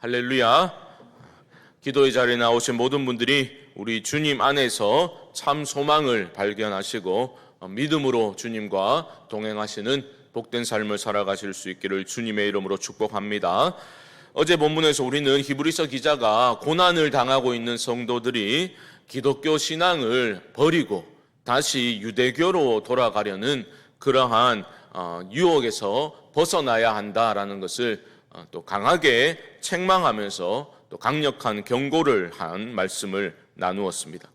할렐루야. 기도의 자리에 나오신 모든 분들이 우리 주님 안에서 참 소망을 발견하시고 믿음으로 주님과 동행하시는 복된 삶을 살아가실 수 있기를 주님의 이름으로 축복합니다. 어제 본문에서 우리는 히브리서 기자가 고난을 당하고 있는 성도들이 기독교 신앙을 버리고 다시 유대교로 돌아가려는 그러한 유혹에서 벗어나야 한다라는 것을 또 강하게 책망하면서 또 강력한 경고를 한 말씀을 나누었습니다.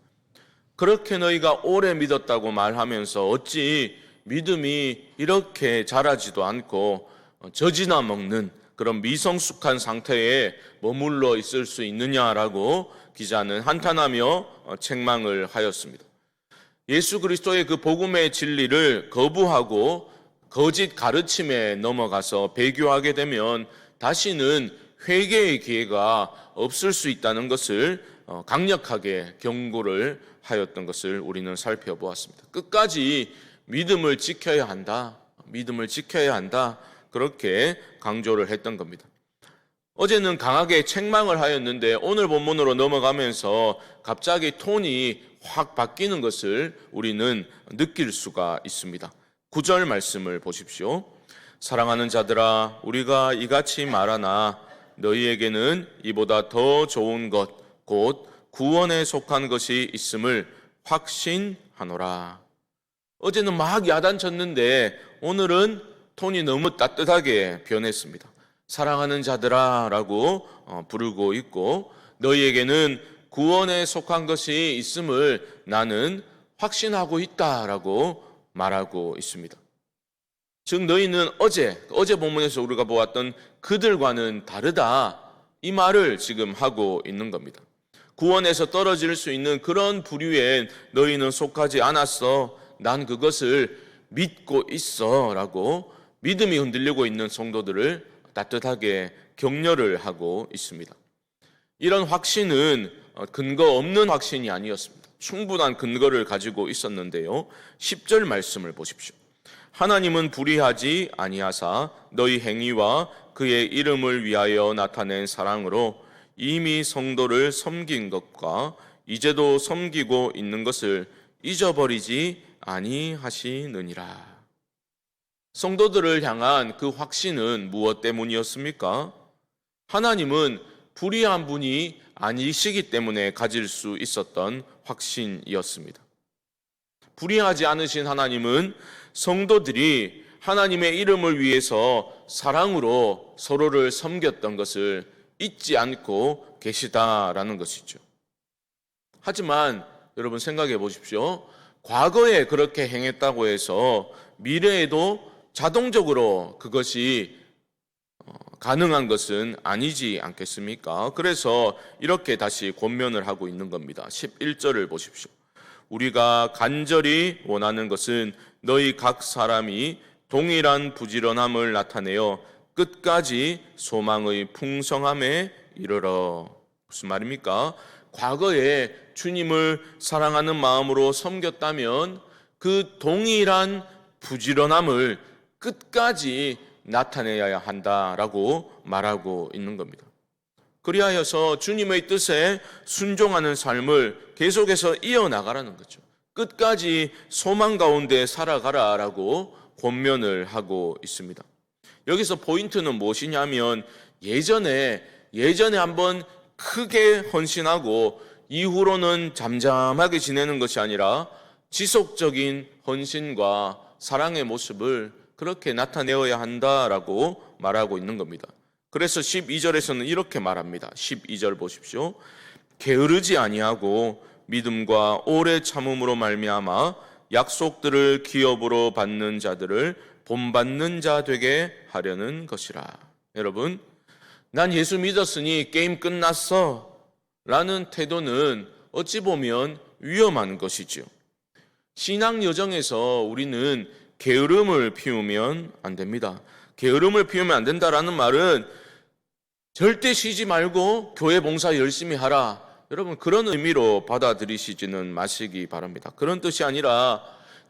그렇게 너희가 오래 믿었다고 말하면서 어찌 믿음이 이렇게 자라지도 않고 젖이나 먹는 그런 미성숙한 상태에 머물러 있을 수 있느냐라고 기자는 한탄하며 책망을 하였습니다. 예수 그리스도의 그 복음의 진리를 거부하고 거짓 가르침에 넘어가서 배교하게 되면 다시는 회개의 기회가 없을 수 있다는 것을 강력하게 경고를 하였던 것을 우리는 살펴보았습니다. 끝까지 믿음을 지켜야 한다. 믿음을 지켜야 한다. 그렇게 강조를 했던 겁니다. 어제는 강하게 책망을 하였는데 오늘 본문으로 넘어가면서 갑자기 톤이 확 바뀌는 것을 우리는 느낄 수가 있습니다. 9절 말씀을 보십시오. 사랑하는 자들아, 우리가 이같이 말하나 너희에게는 이보다 더 좋은 것 곧 구원에 속한 것이 있음을 확신하노라. 어제는 막 야단쳤는데 오늘은 톤이 너무 따뜻하게 변했습니다. 사랑하는 자들아 라고 부르고 있고 너희에게는 구원에 속한 것이 있음을 나는 확신하고 있다라고 말하고 있습니다. 즉 너희는 어제 본문에서 우리가 보았던 그들과는 다르다 이 말을 지금 하고 있는 겁니다. 구원에서 떨어질 수 있는 그런 부류에 너희는 속하지 않았어. 난 그것을 믿고 있어 라고 믿음이 흔들리고 있는 성도들을 따뜻하게 격려를 하고 있습니다. 이런 확신은 근거 없는 확신이 아니었습니다. 충분한 근거를 가지고 있었는데요. 10절 말씀을 보십시오. 하나님은 불의하지 아니하사 너희 행위와 그의 이름을 위하여 나타낸 사랑으로 이미 성도를 섬긴 것과 이제도 섬기고 있는 것을 잊어버리지 아니하시느니라. 성도들을 향한 그 확신은 무엇 때문이었습니까? 하나님은 불의한 분이 아니시기 때문에 가질 수 있었던 확신이었습니다. 불의하지 않으신 하나님은 성도들이 하나님의 이름을 위해서 사랑으로 서로를 섬겼던 것을 잊지 않고 계시다라는 것이죠. 하지만 여러분 생각해 보십시오. 과거에 그렇게 행했다고 해서 미래에도 자동적으로 그것이 가능한 것은 아니지 않겠습니까? 그래서 이렇게 다시 권면을 하고 있는 겁니다. 11절을 보십시오. 우리가 간절히 원하는 것은 너희 각 사람이 동일한 부지런함을 나타내어 끝까지 소망의 풍성함에 이르러. 무슨 말입니까? 과거에 주님을 사랑하는 마음으로 섬겼다면 그 동일한 부지런함을 끝까지 나타내야 한다라고 말하고 있는 겁니다. 그리하여서 주님의 뜻에 순종하는 삶을 계속해서 이어나가라는 거죠. 끝까지 소망 가운데 살아가라라고 권면을 하고 있습니다. 여기서 포인트는 무엇이냐면 예전에 한번 크게 헌신하고 이후로는 잠잠하게 지내는 것이 아니라 지속적인 헌신과 사랑의 모습을 그렇게 나타내어야 한다라고 말하고 있는 겁니다. 그래서 12절에서는 이렇게 말합니다. 12절 보십시오. 게으르지 아니하고 믿음과 오래 참음으로 말미암아 약속들을 기업으로 받는 자들을 본받는 자 되게 하려는 것이라. 여러분, 난 예수 믿었으니 게임 끝났어 라는 태도는 어찌 보면 위험한 것이지요. 신앙 여정에서 우리는 게으름을 피우면 안 됩니다. 게으름을 피우면 안 된다라는 말은 절대 쉬지 말고 교회 봉사 열심히 하라. 여러분 그런 의미로 받아들이시지는 마시기 바랍니다. 그런 뜻이 아니라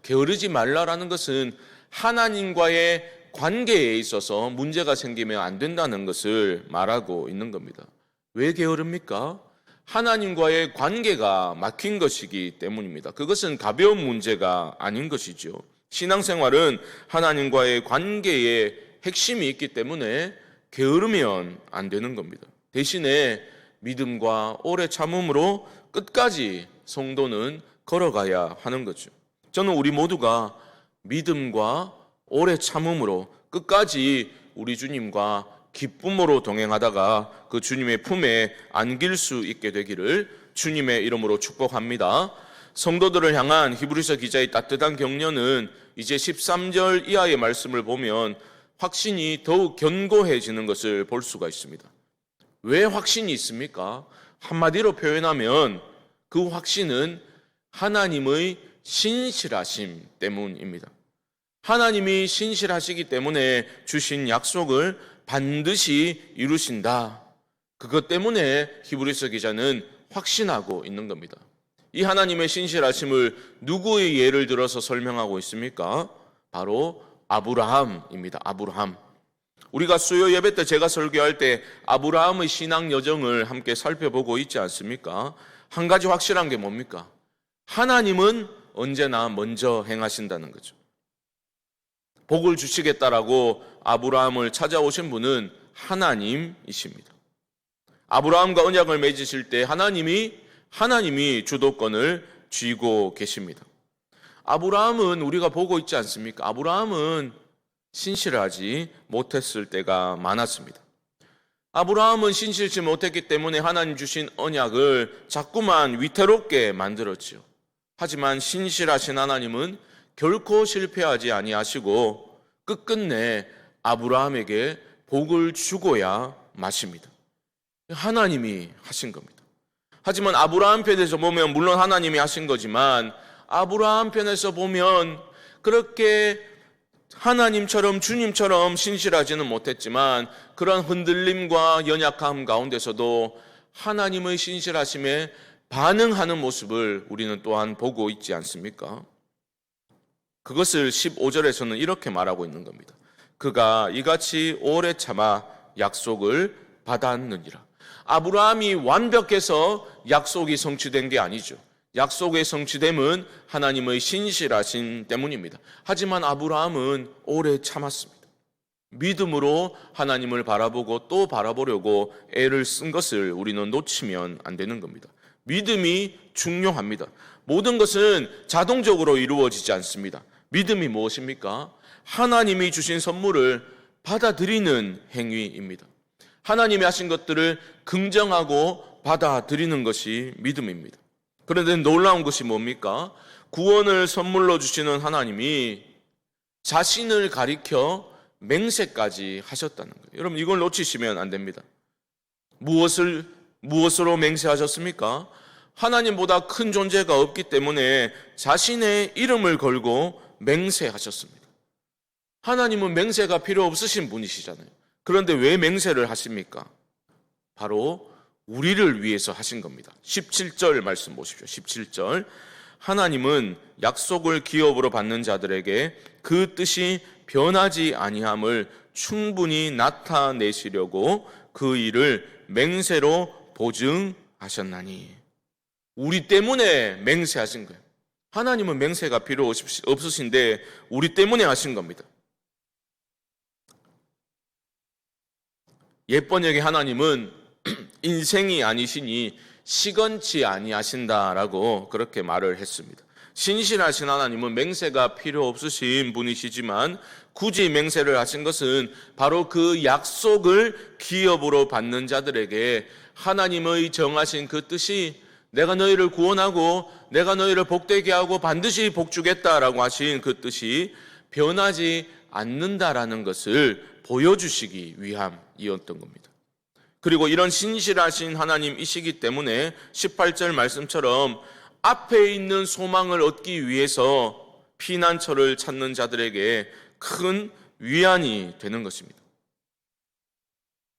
게으르지 말라라는 것은 하나님과의 관계에 있어서 문제가 생기면 안 된다는 것을 말하고 있는 겁니다. 왜 게으릅니까? 하나님과의 관계가 막힌 것이기 때문입니다. 그것은 가벼운 문제가 아닌 것이죠. 신앙생활은 하나님과의 관계에 핵심이 있기 때문에 게으르면 안 되는 겁니다. 대신에 믿음과 오래 참음으로 끝까지 성도는 걸어가야 하는 거죠. 저는 우리 모두가 믿음과 오래 참음으로 끝까지 우리 주님과 기쁨으로 동행하다가 그 주님의 품에 안길 수 있게 되기를 주님의 이름으로 축복합니다. 성도들을 향한 히브리서 기자의 따뜻한 격려는 이제 13절 이하의 말씀을 보면 확신이 더욱 견고해지는 것을 볼 수가 있습니다. 왜 확신이 있습니까? 한마디로 표현하면 그 확신은 하나님의 신실하심 때문입니다. 하나님이 신실하시기 때문에 주신 약속을 반드시 이루신다. 그것 때문에 히브리서 기자는 확신하고 있는 겁니다. 이 하나님의 신실하심을 누구의 예를 들어서 설명하고 있습니까? 바로 아브라함입니다. 아브라함. 우리가 수요 예배 때 제가 설교할 때 아브라함의 신앙 여정을 함께 살펴보고 있지 않습니까? 한 가지 확실한 게 뭡니까? 하나님은 언제나 먼저 행하신다는 거죠. 복을 주시겠다라고 아브라함을 찾아오신 분은 하나님이십니다. 아브라함과 언약을 맺으실 때 하나님이 주도권을 쥐고 계십니다. 아브라함은 우리가 보고 있지 않습니까? 아브라함은 신실하지 못했을 때가 많았습니다. 아브라함은 신실치 못했기 때문에 하나님 주신 언약을 자꾸만 위태롭게 만들었지요. 하지만 신실하신 하나님은 결코 실패하지 아니하시고 끝끝내 아브라함에게 복을 주고야 마십니다. 하나님이 하신 겁니다. 하지만 아브라함 편에서 보면 물론 하나님이 하신 거지만 아브라함 편에서 보면 그렇게 하나님처럼 주님처럼 신실하지는 못했지만 그런 흔들림과 연약함 가운데서도 하나님의 신실하심에 반응하는 모습을 우리는 또한 보고 있지 않습니까? 그것을 15절에서는 이렇게 말하고 있는 겁니다. 그가 이같이 오래 참아 약속을 받았느니라. 아브라함이 완벽해서 약속이 성취된 게 아니죠. 약속의 성취됨은 하나님의 신실하심 때문입니다. 하지만 아브라함은 오래 참았습니다. 믿음으로 하나님을 바라보고 또 바라보려고 애를 쓴 것을 우리는 놓치면 안 되는 겁니다. 믿음이 중요합니다. 모든 것은 자동적으로 이루어지지 않습니다. 믿음이 무엇입니까? 하나님이 주신 선물을 받아들이는 행위입니다. 하나님이 하신 것들을 긍정하고 받아들이는 것이 믿음입니다. 그런데 놀라운 것이 뭡니까? 구원을 선물로 주시는 하나님이 자신을 가리켜 맹세까지 하셨다는 거예요. 여러분 이걸 놓치시면 안 됩니다. 무엇으로 맹세하셨습니까? 하나님보다 큰 존재가 없기 때문에 자신의 이름을 걸고 맹세하셨습니다. 하나님은 맹세가 필요 없으신 분이시잖아요. 그런데 왜 맹세를 하십니까? 바로 우리를 위해서 하신 겁니다. 17절 말씀 보십시오. 17절. 하나님은 약속을 기업으로 받는 자들에게 그 뜻이 변하지 아니함을 충분히 나타내시려고 그 일을 맹세로 보증하셨나니. 우리 때문에 맹세하신 거예요. 하나님은 맹세가 필요 없으신데 우리 때문에 하신 겁니다. 옛 번역의 하나님은 인생이 아니시니 시건치 아니하신다라고 그렇게 말을 했습니다. 신실하신 하나님은 맹세가 필요 없으신 분이시지만 굳이 맹세를 하신 것은 바로 그 약속을 기업으로 받는 자들에게 하나님의 정하신 그 뜻이 내가 너희를 구원하고 내가 너희를 복되게 하고 반드시 복 주겠다라고 하신 그 뜻이 변하지 않는다라는 것을 보여주시기 위함이었던 겁니다. 그리고 이런 신실하신 하나님이시기 때문에 18절 말씀처럼 앞에 있는 소망을 얻기 위해서 피난처를 찾는 자들에게 큰 위안이 되는 것입니다.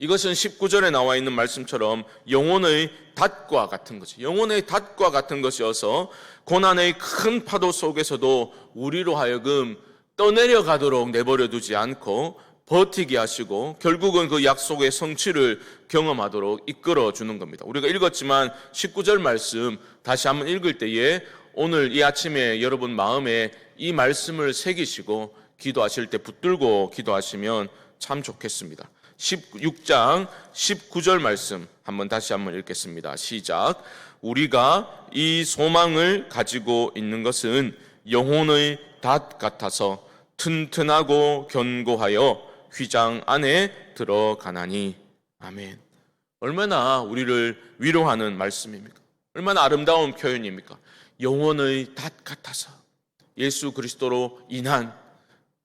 이것은 19절에 나와 있는 말씀처럼 영혼의 닷과 같은 거죠. 영혼의 닷과 같은 것이어서 고난의 큰 파도 속에서도 우리로 하여금 떠내려가도록 내버려 두지 않고 버티게 하시고 결국은 그 약속의 성취를 경험하도록 이끌어 주는 겁니다. 우리가 읽었지만 19절 말씀 다시 한번 읽을 때에 오늘 이 아침에 여러분 마음에 이 말씀을 새기시고 기도하실 때 붙들고 기도하시면 참 좋겠습니다. 16장 19절 말씀 다시 한번 읽겠습니다. 시작. 우리가 이 소망을 가지고 있는 것은 영혼의 닷 같아서 튼튼하고 견고하여 휘장 안에 들어가나니. 아멘. 얼마나 우리를 위로하는 말씀입니까? 얼마나 아름다운 표현입니까? 영혼의 닷 같아서. 예수 그리스도로 인한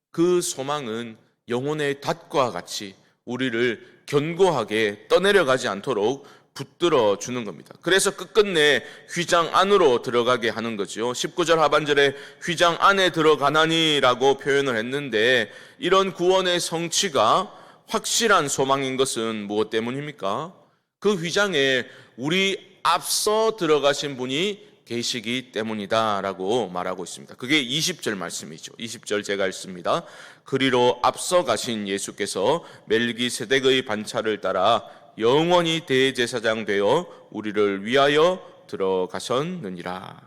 그 소망은 영혼의 닷과 같이 우리를 견고하게 떠내려가지 않도록 붙들어 주는 겁니다. 그래서 끝끝내 휘장 안으로 들어가게 하는 거죠. 19절 하반절에 휘장 안에 들어가나니라고 표현을 했는데, 이런 구원의 성취가 확실한 소망인 것은 무엇 때문입니까? 그 휘장에 우리 앞서 들어가신 분이 계시기 때문이다라고 말하고 있습니다. 그게 20절 말씀이죠. 20절 제가 읽습니다. 그리로 앞서 가신 예수께서 멜기세덱의 반차를 따라 영원히 대제사장 되어 우리를 위하여 들어가셨느니라.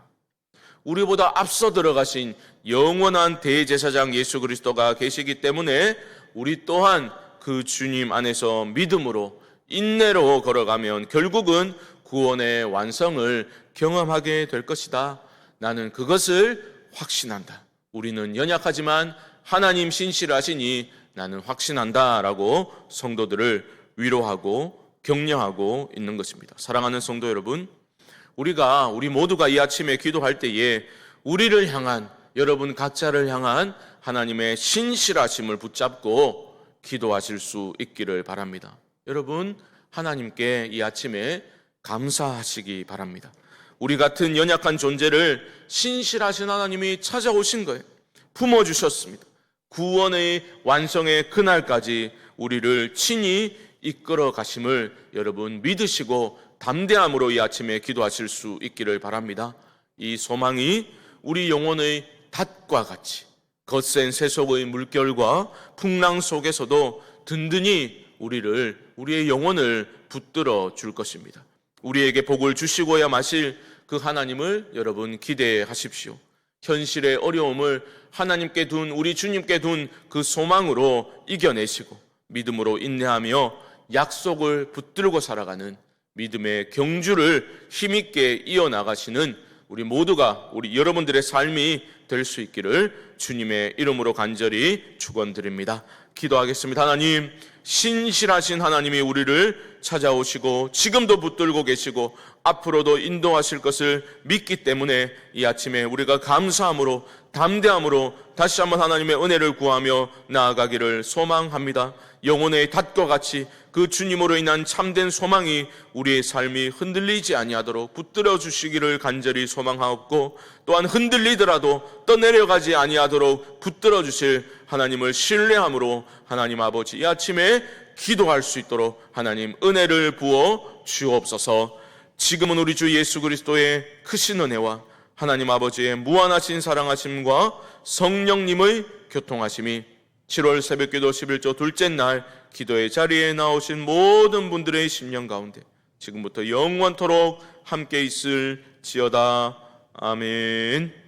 우리보다 앞서 들어가신 영원한 대제사장 예수 그리스도가 계시기 때문에 우리 또한 그 주님 안에서 믿음으로 인내로 걸어가면 결국은 구원의 완성을 경험하게 될 것이다. 나는 그것을 확신한다. 우리는 연약하지만 하나님 신실하시니 나는 확신한다 라고 성도들을 위로하고 격려하고 있는 것입니다. 사랑하는 성도 여러분, 우리 모두가 이 아침에 기도할 때에 우리를 향한, 여러분 각자를 향한 하나님의 신실하심을 붙잡고 기도하실 수 있기를 바랍니다. 여러분, 하나님께 이 아침에 감사하시기 바랍니다. 우리 같은 연약한 존재를 신실하신 하나님이 찾아오신 거예요. 품어주셨습니다. 구원의 완성의 그날까지 우리를 친히 이끌어 가심을 여러분 믿으시고 담대함으로 이 아침에 기도하실 수 있기를 바랍니다. 이 소망이 우리 영혼의 닷과 같이 거센 세속의 물결과 풍랑 속에서도 든든히 우리의 영혼을 붙들어 줄 것입니다. 우리에게 복을 주시고야 마실 그 하나님을 여러분 기대하십시오. 현실의 어려움을 하나님께 둔, 우리 주님께 둔 그 소망으로 이겨내시고 믿음으로 인내하며 약속을 붙들고 살아가는 믿음의 경주를 힘있게 이어나가시는 우리 모두가, 우리 여러분들의 삶이 될 수 있기를 주님의 이름으로 간절히 축원드립니다. 기도하겠습니다. 하나님, 신실하신 하나님이 우리를 찾아오시고 지금도 붙들고 계시고 앞으로도 인도하실 것을 믿기 때문에 이 아침에 우리가 감사함으로 담대함으로 다시 한번 하나님의 은혜를 구하며 나아가기를 소망합니다. 영혼의 닷과 같이 그 주님으로 인한 참된 소망이 우리의 삶이 흔들리지 아니하도록 붙들어 주시기를 간절히 소망하옵고, 또한 흔들리더라도 떠내려가지 아니하도록 붙들어 주실 하나님을 신뢰함으로 하나님 아버지 이 아침에 기도할 수 있도록 하나님 은혜를 부어 주옵소서. 지금은 우리 주 예수 그리스도의 크신 은혜와 하나님 아버지의 무한하신 사랑하심과 성령님의 교통하심이 7월 새벽기도 11조 둘째 날 기도의 자리에 나오신 모든 분들의 심령 가운데 지금부터 영원토록 함께 있을지어다. 아멘.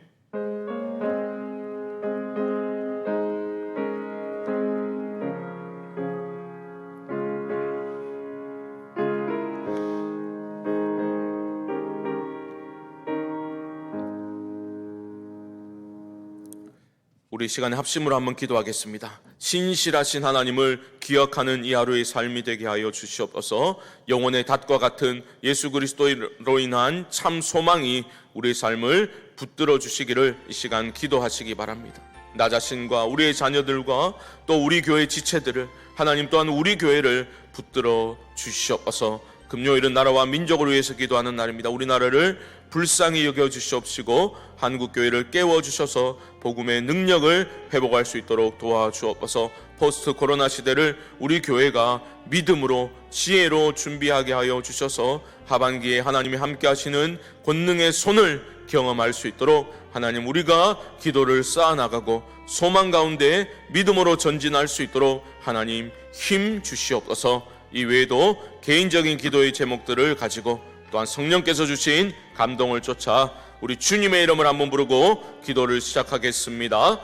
우리 시간에 합심으로 한번 기도하겠습니다. 신실하신 하나님을 기억하는 이 하루의 삶이 되게 하여 주시옵소서. 영혼의 닷과 같은 예수 그리스도로 인한 참 소망이 우리의 삶을 붙들어 주시기를 이 시간 기도하시기 바랍니다. 나 자신과 우리의 자녀들과 또 우리 교회 지체들을, 하나님 또한 우리 교회를 붙들어 주시옵소서. 금요일은 나라와 민족을 위해서 기도하는 날입니다. 우리나라를 불쌍히 여겨주시옵시고 한국교회를 깨워주셔서 복음의 능력을 회복할 수 있도록 도와주옵소서. 포스트 코로나 시대를 우리 교회가 믿음으로 지혜로 준비하게 하여 주셔서 하반기에 하나님이 함께 하시는 권능의 손을 경험할 수 있도록 하나님 우리가 기도를 쌓아나가고 소망 가운데 믿음으로 전진할 수 있도록 하나님 힘 주시옵소서. 이외에도 개인적인 기도의 제목들을 가지고 또한 성령께서 주신 감동을 쫓아 우리 주님의 이름을 한번 부르고 기도를 시작하겠습니다.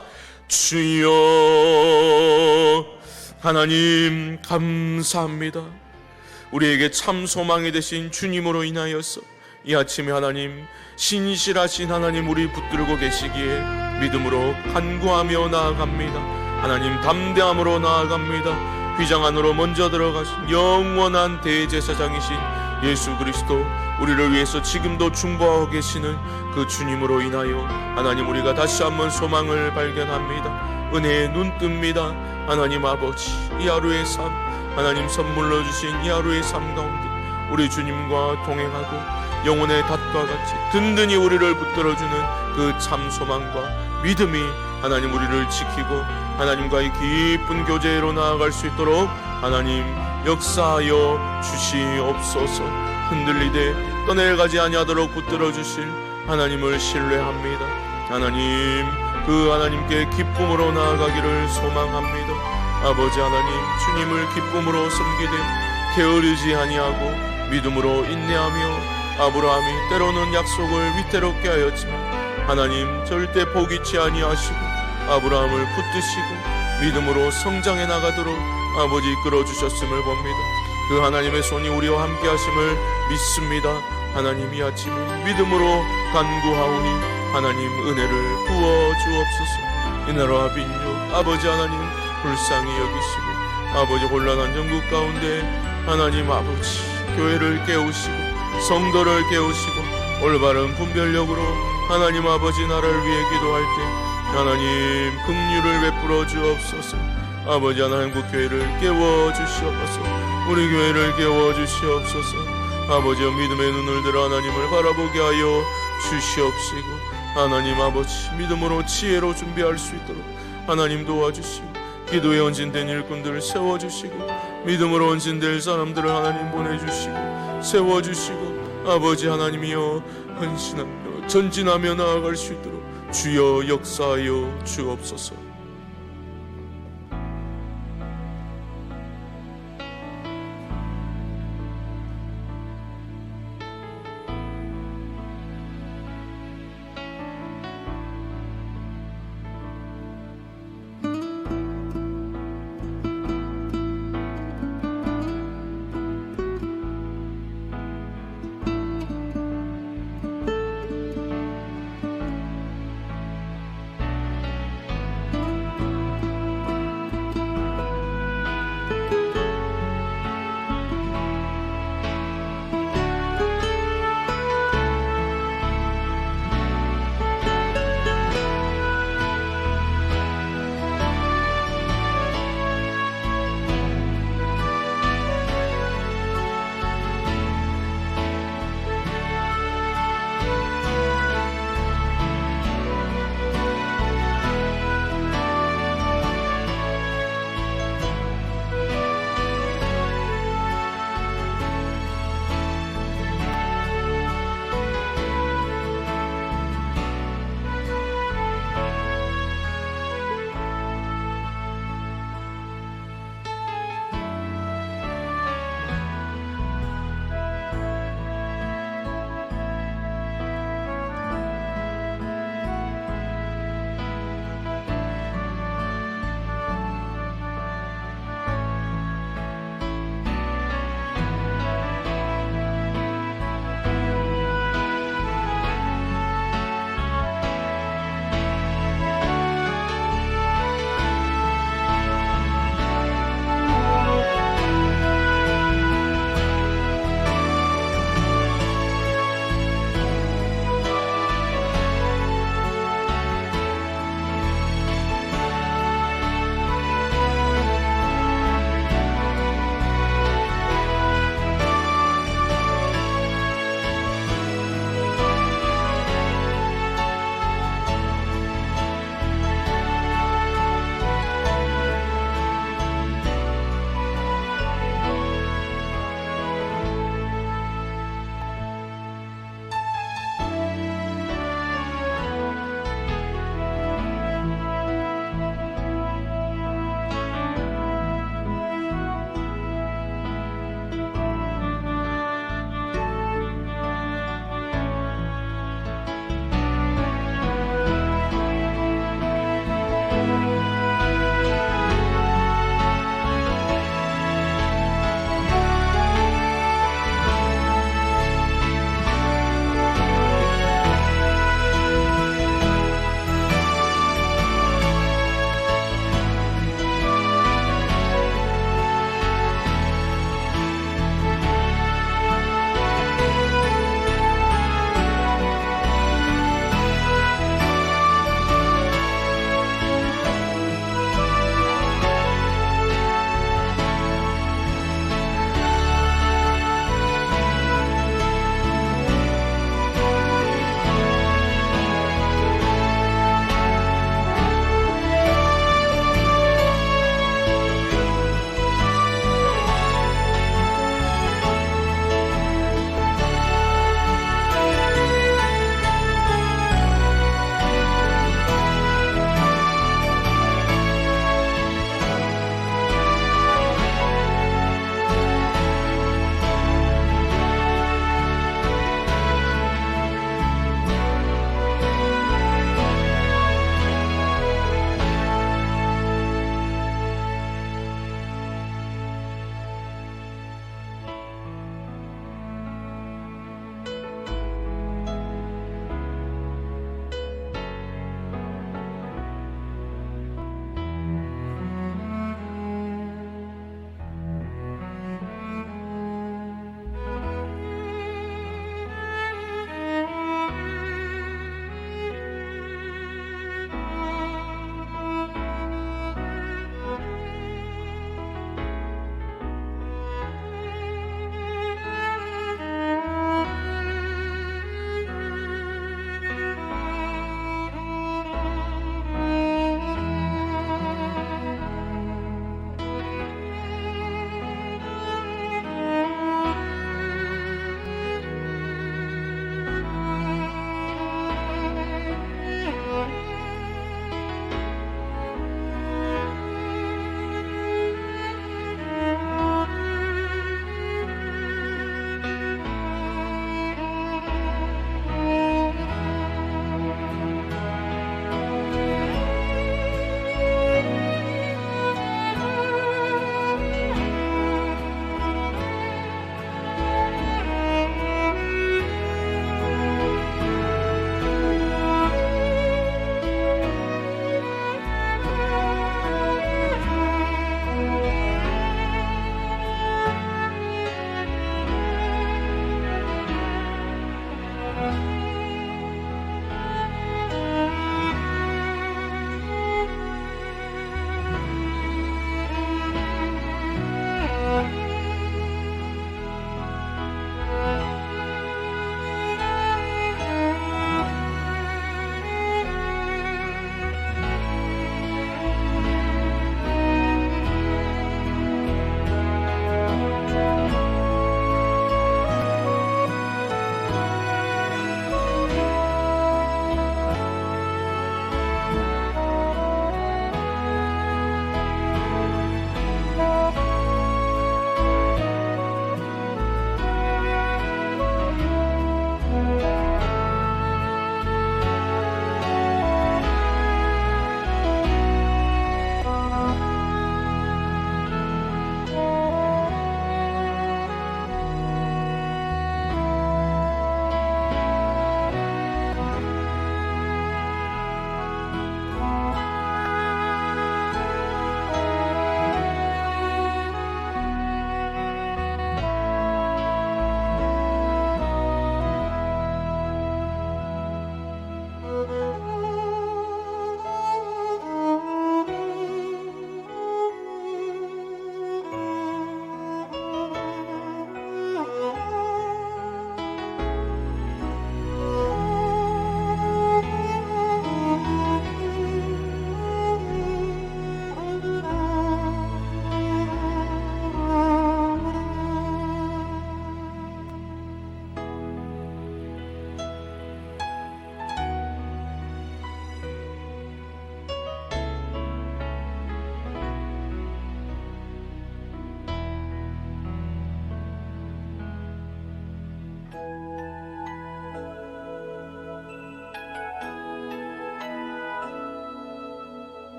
주여 하나님 감사합니다. 우리에게 참 소망이 되신 주님으로 인하여서 이 아침에 하나님 신실하신 하나님 우리 붙들고 계시기에 믿음으로 간구하며 나아갑니다. 하나님 담대함으로 나아갑니다. 휘장 안으로 먼저 들어가신 영원한 대제사장이신 예수 그리스도 우리를 위해서 지금도 중보하고 계시는 그 주님으로 인하여 하나님 우리가 다시 한번 소망을 발견합니다. 은혜의 눈 뜹니다. 하나님 아버지 이 하루의 삶 하나님 선물로 주신 이 하루의 삶 가운데 우리 주님과 동행하고 영혼의 닷과 같이 든든히 우리를 붙들어주는 그 참 소망과 믿음이 하나님 우리를 지키고 하나님과의 깊은 교제로 나아갈 수 있도록 하나님 역사하여 주시옵소서. 흔들리되 떠내려가지 아니하도록 붙들어 주실 하나님을 신뢰합니다. 하나님 그 하나님께 기쁨으로 나아가기를 소망합니다. 아버지 하나님 주님을 기쁨으로 섬기되 게으르지 아니하고 믿음으로 인내하며 아브라함이 때로는 약속을 위태롭게 하였지만 하나님 절대 포기치 아니하시고 아브라함을 붙드시고 믿음으로 성장해 나가도록 아버지 이끌어 주셨음을 봅니다. 그 하나님의 손이 우리와 함께 하심을 믿습니다. 하나님 이 아침에 믿음으로 간구하오니 하나님 은혜를 부어 주옵소서. 이 나라와 빈족 아버지 하나님 불쌍히 여기시고 아버지 혼란한 전국 가운데 하나님 아버지 교회를 깨우시고 성도를 깨우시고 올바른 분별력으로 하나님 아버지 나라를 위해 기도할 때 하나님 긍휼을 베풀어 주옵소서. 아버지 하나님 한국교회를 깨워 주시옵소서. 우리 교회를 깨워 주시옵소서. 아버지여 믿음의 눈을 들어 하나님을 바라보게 하여 주시옵시고 하나님 아버지 믿음으로 지혜로 준비할 수 있도록 하나님 도와주시고 기도에 헌신된 일꾼들을 세워주시고 믿음으로 헌신될 사람들을 하나님 보내주시고 세워주시고 아버지 하나님이여 헌신하며 전진하며 나아갈 수 있도록 주여 역사하여 주옵소서.